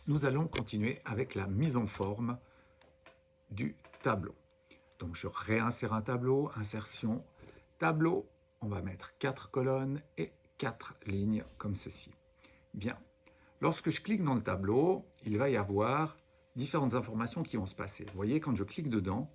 nous allons continuer avec la mise en forme du tableau. Donc je réinsère un tableau, insertion, tableau, on va mettre 4 colonnes et 4 lignes comme ceci. Bien, lorsque je clique dans le tableau, il va y avoir différentes informations qui vont se passer. Vous voyez, quand je clique dedans,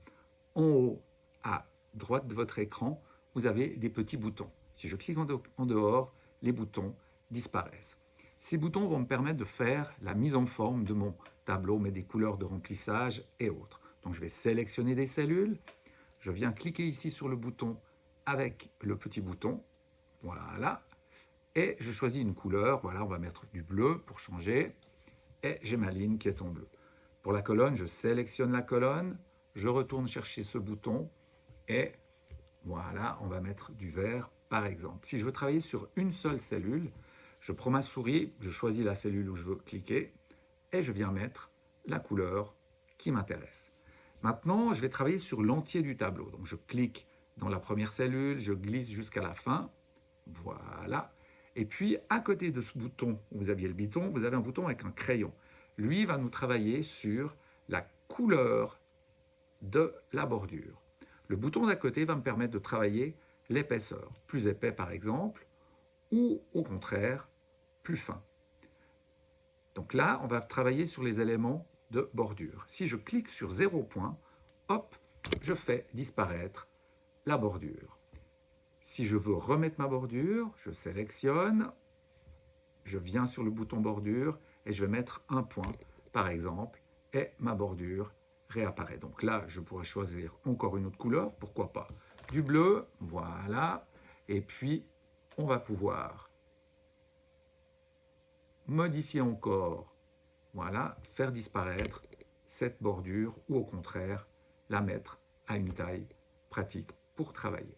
en haut à droite de votre écran, vous avez des petits boutons. Si je clique en dehors, les boutons disparaissent. Ces boutons vont me permettre de faire la mise en forme de mon tableau, mais des couleurs de remplissage et autres. Donc je vais sélectionner des cellules, je viens cliquer ici sur le bouton avec le petit bouton, voilà, et je choisis une couleur, voilà, on va mettre du bleu pour changer, et j'ai ma ligne qui est en bleu. Pour la colonne, je sélectionne la colonne, je retourne chercher ce bouton, et voilà, on va mettre du vert par exemple. Si je veux travailler sur une seule cellule, je prends ma souris, je choisis la cellule où je veux cliquer, et je viens mettre la couleur qui m'intéresse. Maintenant, je vais travailler sur l'entier du tableau. Donc je clique dans la première cellule, je glisse jusqu'à la fin, voilà. Et puis, à côté de ce bouton, où vous aviez le bouton, vous avez un bouton avec un crayon. Lui va nous travailler sur la couleur de la bordure. Le bouton d'à côté va me permettre de travailler l'épaisseur, plus épais par exemple, ou au contraire, plus fin. Donc là, on va travailler sur les éléments de bordure. Si je clique sur 0 point, hop, je fais disparaître la bordure. Si je veux remettre ma bordure, je sélectionne, je viens sur le bouton bordure et je vais mettre un point, par exemple, et ma bordure réapparaît. Donc là, je pourrais choisir encore une autre couleur, pourquoi pas du bleu, voilà, et puis on va pouvoir modifier encore, voilà, faire disparaître cette bordure ou au contraire la mettre à une taille pratique pour travailler.